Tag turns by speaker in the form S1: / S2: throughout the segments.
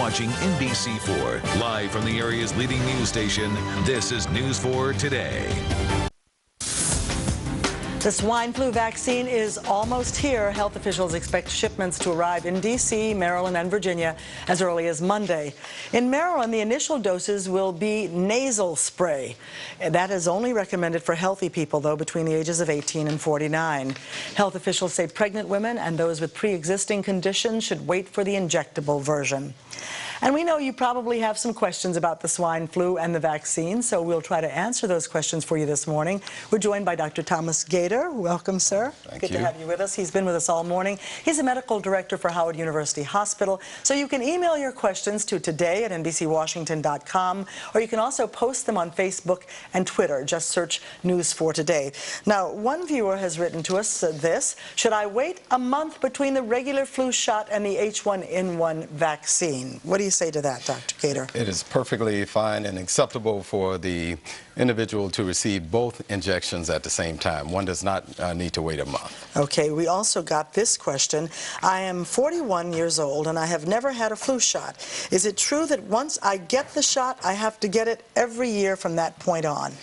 S1: watching NBC4. Live from the area's leading news station, this is News 4 Today.
S2: The swine flu vaccine is almost here. Health officials expect shipments to arrive in D.C., Maryland, and Virginia as early as Monday. In Maryland, the initial doses will be nasal spray. That is only recommended for healthy people, though, between the ages of 18 and 49. Health officials say pregnant women and those with pre-existing conditions should wait for the injectable version. And we know you probably have some questions about the swine flu and the vaccine, so we'll try to answer those questions for you this morning. We're joined by Dr. Thomas Gaiter. Welcome, sir.
S3: Thank
S2: you. Good to have you with us. He's been with us all morning. He's a medical director for Howard University Hospital. So you can email your questions to today@nbcwashington.com, or you can also post them on Facebook and Twitter. Just search News 4 Today. Now, one viewer has written to us this: should I wait a month between the regular flu shot and the H1N1 vaccine? What do you say to that, Dr. Gaiter?
S3: It is perfectly fine and acceptable for the individual to receive both injections at the same time. One does not need to wait a month.
S2: Okay, we also got this question. I am 41 years old and I have never had a flu shot. Is it true that once I get the shot, I have to get it every year from that point on?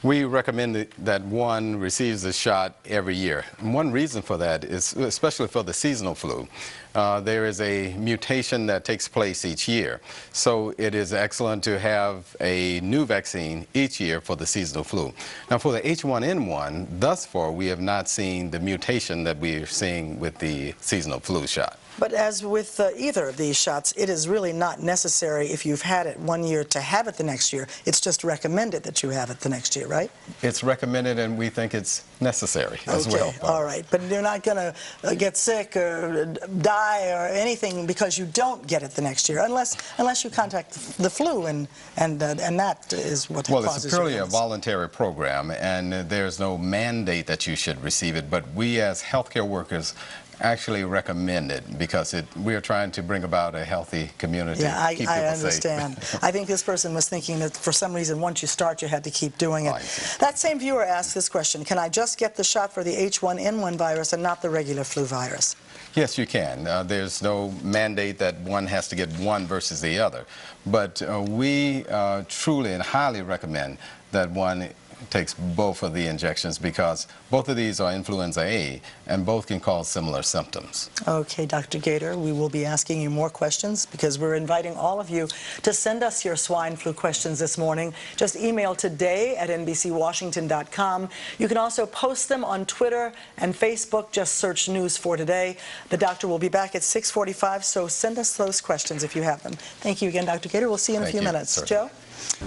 S3: We recommend that one receives the shot every year. And one reason for that is, especially for the seasonal flu, there is a mutation that takes place each year. So it is excellent to have a new vaccine each year for the seasonal flu. Now, for the H1N1, thus far, we have not seen the mutation that we are seeing with the seasonal flu shot.
S2: But as with either of these shots, it is really not necessary if you've had it one year to have it the next year. It's just recommended that you have it the next year, right?
S3: It's recommended, and we think it's necessary as well.
S2: All right. But you're not going to get sick or die or anything because you don't get it the next year, unless you contact the flu, and that is what
S3: well,
S2: causes
S3: it's purely
S2: your
S3: a voluntary program, and there's no mandate that you should receive it. But we, as healthcare workers, actually recommend it because we are trying to bring about a healthy community.
S2: Yeah, I
S3: keep people
S2: understand.
S3: safe.
S2: I think this person was thinking that for some reason once you start you had to keep doing it. That same viewer asked this question: can I just get the shot for the H1N1 virus and not the regular flu virus?
S3: Yes, you can. There's no mandate that one has to get one versus the other. But we truly and highly recommend that one takes both of the injections because both of these are Influenza-A and both can cause similar symptoms.
S2: Okay, Dr. Gaiter, we will be asking you more questions because we're inviting all of you to send us your swine flu questions this morning. Just email today@nbcwashington.com. You can also post them on Twitter and Facebook. Just search News 4 Today. The doctor will be back at 6:45, so send us those questions if you have them. Thank you again, Dr. Gaiter. We'll see you in a few minutes.
S3: Sir.
S2: Joe?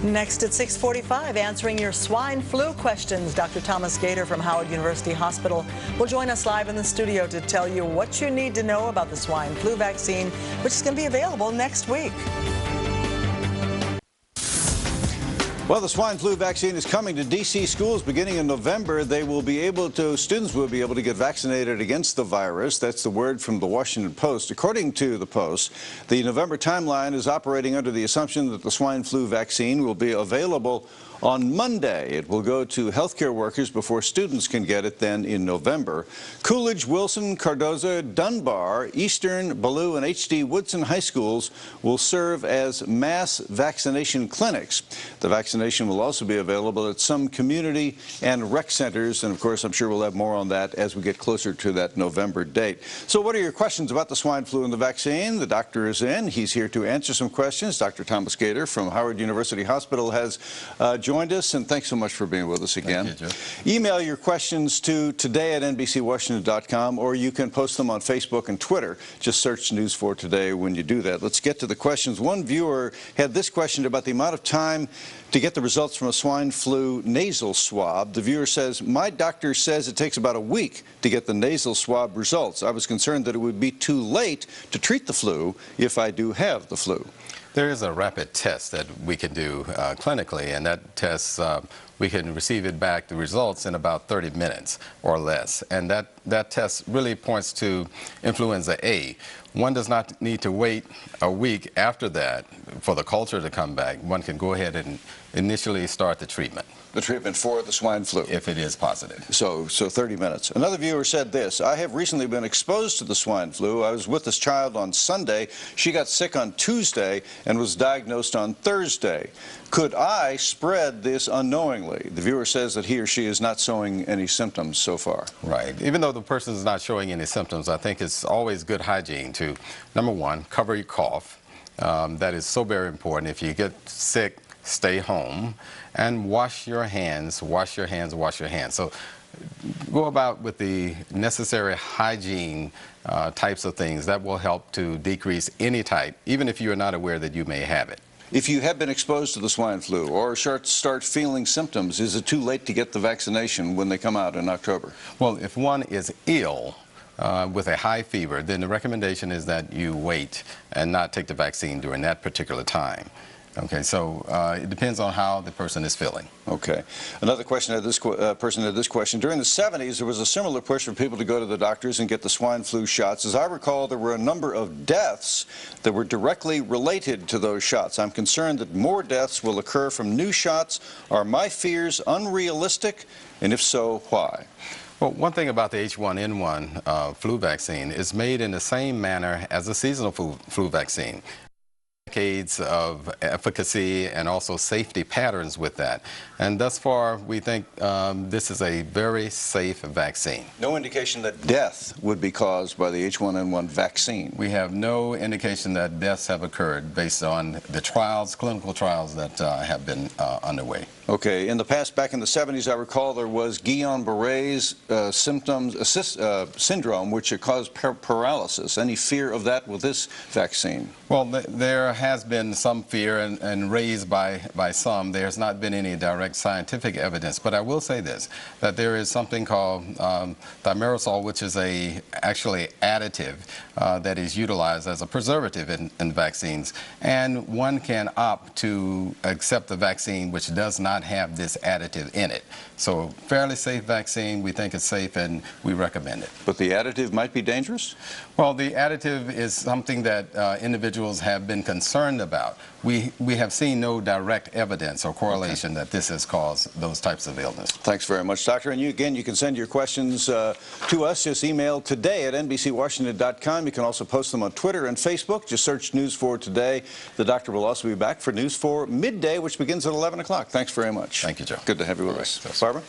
S2: Next at 6:45, answering your swine flu questions, Dr. Thomas Gaiter from Howard University Hospital will join us live in the studio to tell you what you need to know about the swine flu vaccine, which is going to be available next week.
S4: Well, the swine flu vaccine is coming to D.C. schools beginning in November. Students will be able to get vaccinated against the virus. That's the word from the Washington Post. According to the Post, the November timeline is operating under the assumption that the swine flu vaccine will be available on Monday. It will go to healthcare workers before students can get it then in November. Coolidge, Wilson, Cardozo, Dunbar, Eastern, Ballou, and H.D. Woodson high schools will serve as mass vaccination clinics. The vaccination will also be available at some community and rec centers, and of course I'm sure we'll have more on that as we get closer to that November date. So what are your questions about the swine flu and the vaccine? The doctor is in. He's here to answer some questions. Dr. Thomas Gaiter from Howard University Hospital has joined us, and thanks so much for being with us again.
S3: Thank you, Joe.
S4: Email your questions to today@nbcwashington.com, or you can post them on Facebook and Twitter. Just search News 4 Today when you do that. Let's get to the questions. One viewer had this question about the amount of time to get the results from a swine flu nasal swab. The viewer says, my doctor says it takes about a week to get the nasal swab results. I was concerned that it would be too late to treat the flu if I do have the flu.
S3: There is a rapid test that we can do clinically, and that tests we can receive it back, the results, in about 30 minutes or less. And that test really points to Influenza-A. One does not need to wait a week after that for the culture to come back. One can go ahead and initially start the treatment.
S4: The treatment for the swine flu.
S3: If it is positive.
S4: So 30 minutes. Another viewer said this: I have recently been exposed to the swine flu. I was with this child on Sunday. She got sick on Tuesday and was diagnosed on Thursday. Could I spread this unknowingly? The viewer says that he or she is not showing any symptoms so far.
S3: Right. Even though the person is not showing any symptoms, I think it's always good hygiene to, number one, cover your cough. That is so very important. If you get sick, stay home and wash your hands, wash your hands, wash your hands. So go about with the necessary hygiene types of things that will help to decrease any type, even if you are not aware that you may have it.
S4: If you have been exposed to the swine flu or start feeling symptoms, is it too late to get the vaccination when they come out in October?
S3: Well, if one is ill with a high fever, then the recommendation is that you wait and not take the vaccine during that particular time. Okay, so it depends on how the person is feeling.
S4: Okay. Another question had this person had this question. During the 70s, there was a similar push for people to go to the doctors and get the swine flu shots. As I recall, there were a number of deaths that were directly related to those shots. I'm concerned that more deaths will occur from new shots. Are my fears unrealistic? And if so, why?
S3: Well, one thing about the H1N1 flu vaccine is made in the same manner as a seasonal flu vaccine. Decades of efficacy and also safety patterns with that. And thus far, we think this is a very safe vaccine.
S4: No indication that death would be caused by the H1N1 vaccine.
S3: We have no indication that deaths have occurred based on the trials, clinical trials that have been underway.
S4: Okay. In the past, back in the 70s, I recall there was Guillain-Barré's syndrome, which caused paralysis. Any fear of that with this vaccine?
S3: Well, there has been some fear and raised by some. There's not been any direct scientific evidence, but I will say this, that there is something called thimerosal, which is actually additive that is utilized as a preservative in vaccines, and one can opt to accept the vaccine which does not have this additive in it. So fairly safe vaccine, we think it's safe and we recommend it.
S4: But the additive might be dangerous?
S3: Well, the additive is something that individuals have been concerned about. We have seen no direct evidence or correlation that this has caused those types of illness. Thanks
S4: very much, Doctor. And you can send your questions to us. Just email today@nbcwashington.com. You can also post them on Twitter and Facebook. Just search News 4 Today. The doctor will also be back for News 4 Midday, which begins at 11 o'clock. Thanks very much.
S3: Thank you, Joe.
S4: Good to have you with us. Barbara?